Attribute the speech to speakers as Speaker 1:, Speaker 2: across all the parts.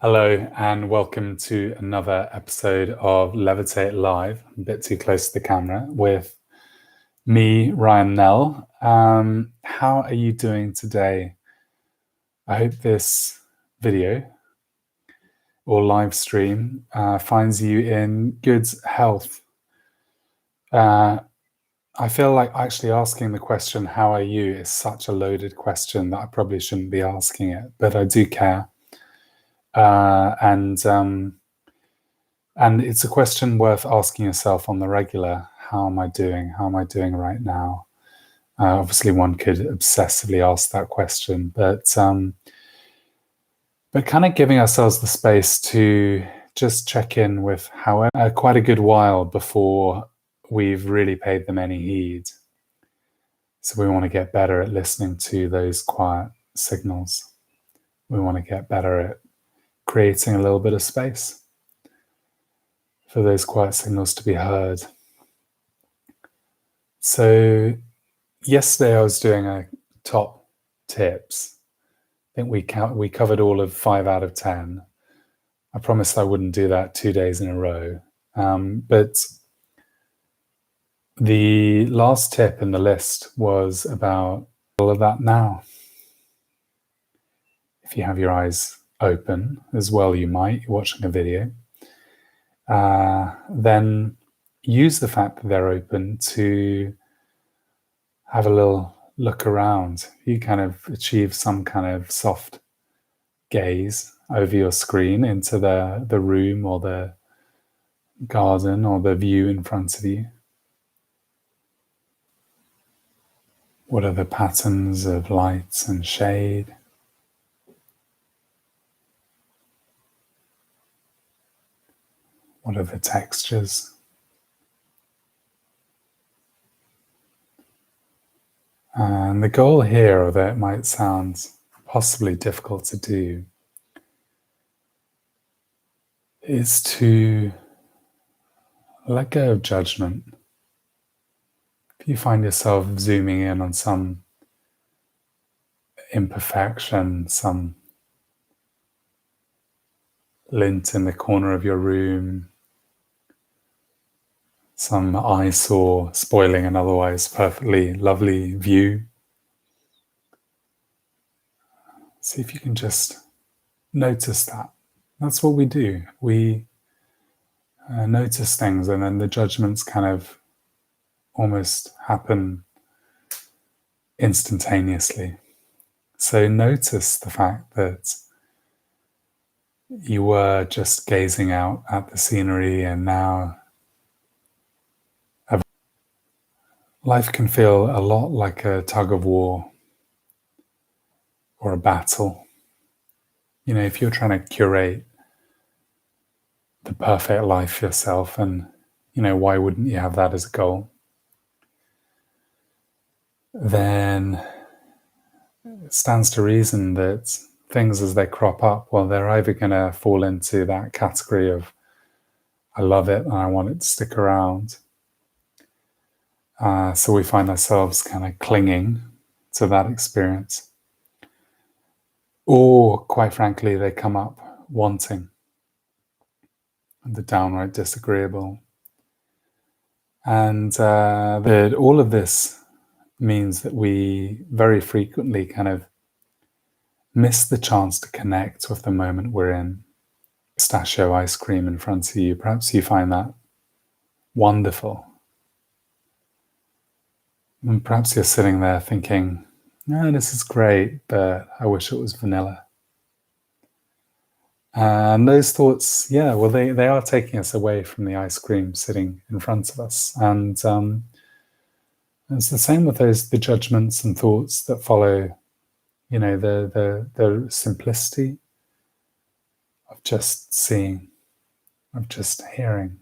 Speaker 1: Hello and welcome to another episode of Levitate Live, a bit too close to the camera, with me, Ryan Nell. How are you doing today? I hope this video or live stream finds you in good health. I feel like actually asking the question, how are you, is such a loaded question that I probably shouldn't be asking it, but I do care. And it's a question worth asking yourself on the regular. How am I doing? How am I doing right now? Obviously, one could obsessively ask that question, but kind of giving ourselves the space to just check in with however quite a good while before we've really paid them any heed. So we want to get better at listening to those quiet signals. We want to get better at creating a little bit of space for those quiet signals to be heard. So yesterday I was doing a top tips. I think we covered all of 5 out of 10. I promised I wouldn't do that 2 days in a row. But the last tip in the list was about all of that now. If you have your eyes open, as well you might, you're watching a video, then use the fact that they're open to have a little look around. You kind of achieve some kind of soft gaze over your screen into the room or the garden or the view in front of you. What are the patterns of light and shade? What are the textures? And the goal here, although it might sound possibly difficult to do, is to let go of judgment. If you find yourself zooming in on some imperfection, some lint in the corner of your room, some eyesore spoiling an otherwise perfectly lovely view, see if you can just notice that. That's what we do. We notice things, and then the judgments kind of almost happen instantaneously. So notice the fact that you were just gazing out at the scenery, and now life can feel a lot like a tug of war or a battle. You know, if you're trying to curate the perfect life for yourself, and, you know, why wouldn't you have that as a goal? Then it stands to reason that things as they crop up, well, they're either going to fall into that category of I love it and I want it to stick around. So we find ourselves kind of clinging to that experience. Or, quite frankly, they come up wanting, the downright disagreeable. And that all of this means that we very frequently kind of miss the chance to connect with the moment we're in. Pistachio ice cream in front of you, perhaps you find that wonderful. And perhaps you're sitting there thinking, oh, this is great, but I wish it was vanilla. And those thoughts, yeah, well, they are taking us away from the ice cream sitting in front of us. And it's the same with the judgments and thoughts that follow, you know, the simplicity of just seeing, of just hearing.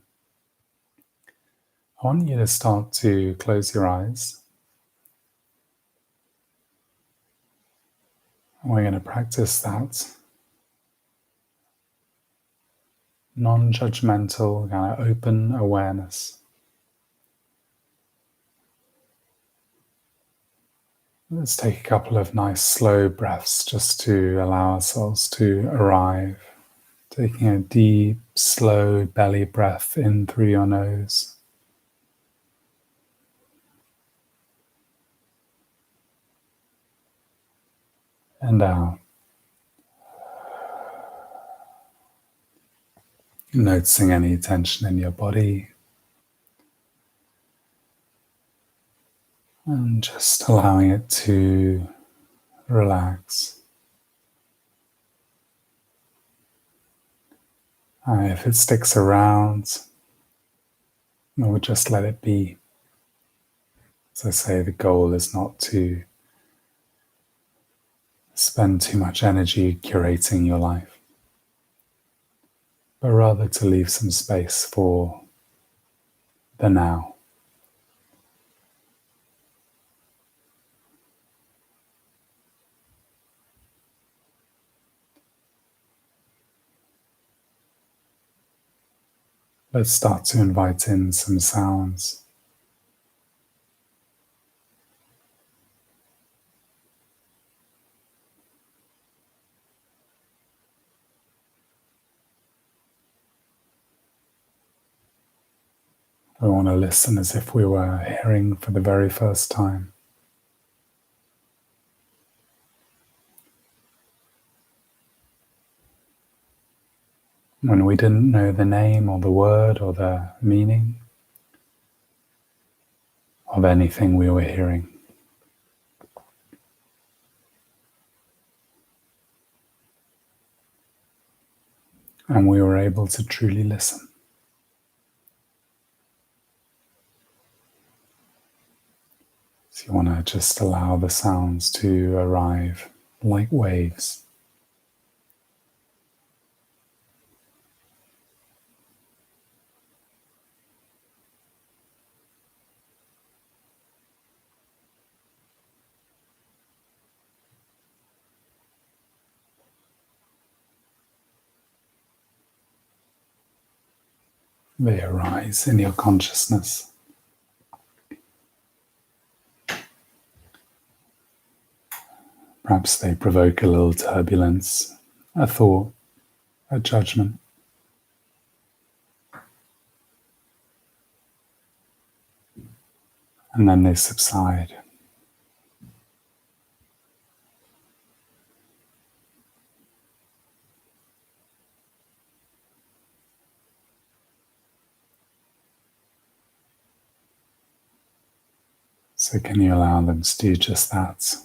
Speaker 1: I want you to start to close your eyes. We're going to practice that non-judgmental, kind of open awareness. Let's take a couple of nice slow breaths just to allow ourselves to arrive Taking a deep, slow belly breath in through your nose. And out. Noticing any tension in your body. And just allowing it to relax. If it sticks around, we'll just let it be. As I say, the goal is not to spend too much energy curating your life, but rather to leave some space for the now. Let's start to invite in some sounds. We want to listen as if we were hearing for the very first time. When we didn't know the name or the word or the meaning of anything we were hearing. And we were able to truly listen. So you want to just allow the sounds to arrive like waves. They arise in your consciousness. Perhaps they provoke a little turbulence, a thought, a judgment. And then they subside. So can you allow them to do just that?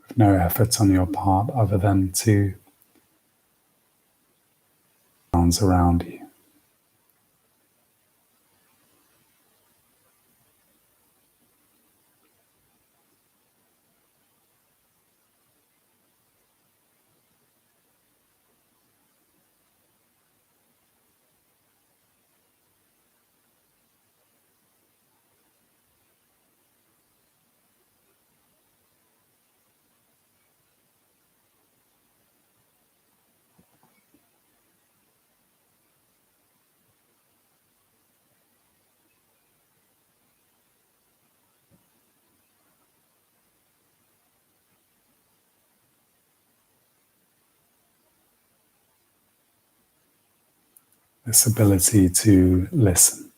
Speaker 1: With no effort on your part other than to sounds around you. This ability to listen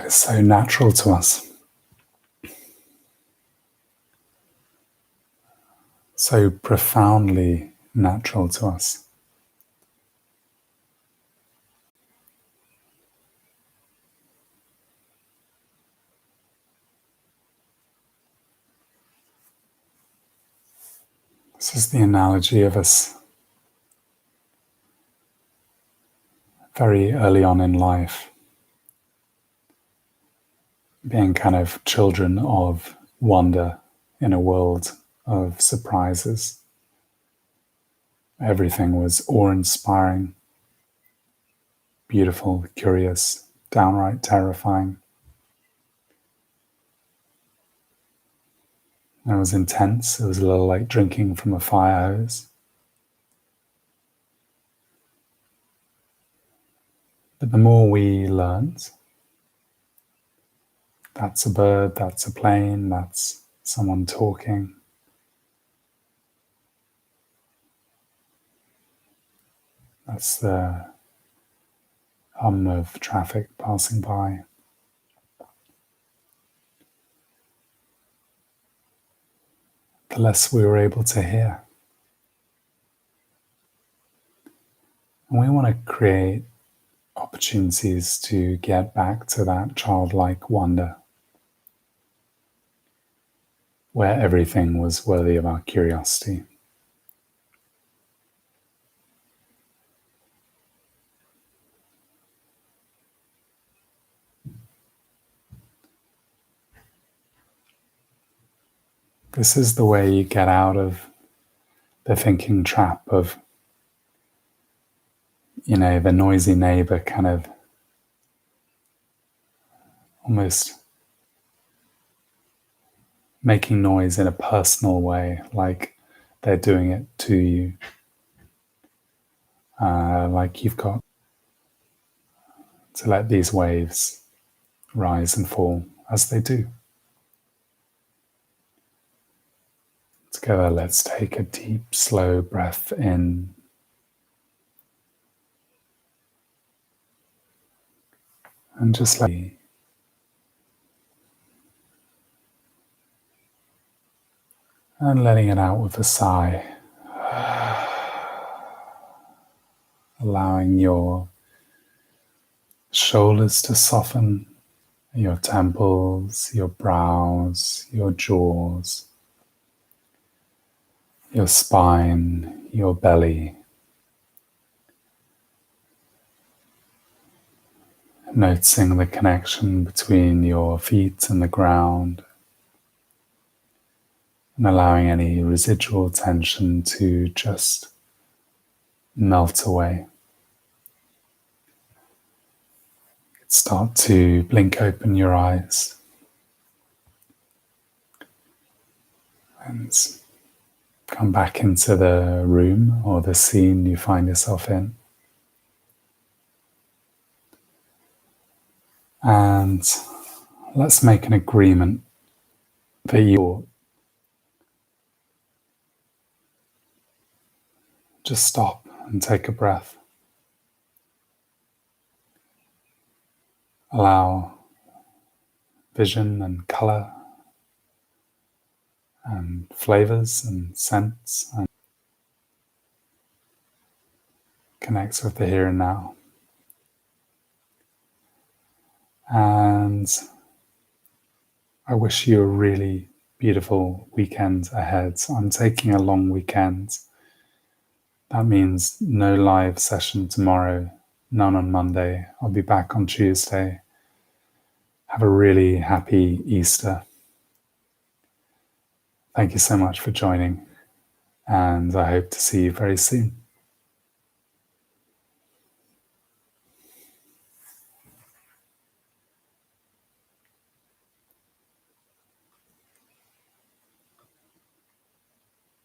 Speaker 1: is so natural to us. So profoundly natural to us. This is the analogy of us very early on in life, being kind of children of wonder in a world of surprises. Everything was awe-inspiring, beautiful, curious, downright terrifying. It was intense. It was a little like drinking from a fire hose. But the more we learned, that's a bird, that's a plane, that's someone talking, That's the hum of traffic passing by. The less we were able to hear. And we want to create opportunities to get back to that childlike wonder where everything was worthy of our curiosity. This is the way you get out of the thinking trap of, the noisy neighbor kind of almost making noise in a personal way, like they're doing it to you, like you've got to let these waves rise and fall as they do. Together, let's take a deep, slow breath in. And just letting it out with a sigh. Allowing your shoulders to soften, your temples, your brows, your jaws, your spine, your belly. Noticing the connection between your feet and the ground, and allowing any residual tension to just melt away. Start to blink open your eyes and come back into the room or the scene you find yourself in. And let's make an agreement that you'll just stop and take a breath. Allow vision and color and flavors and scents and connect with the here and now. And I wish you a really beautiful weekend ahead. I'm taking a long weekend. That means no live session tomorrow, none on Monday. I'll be back on Tuesday. Have a really happy Easter. Thank you so much for joining, and I hope to see you very soon.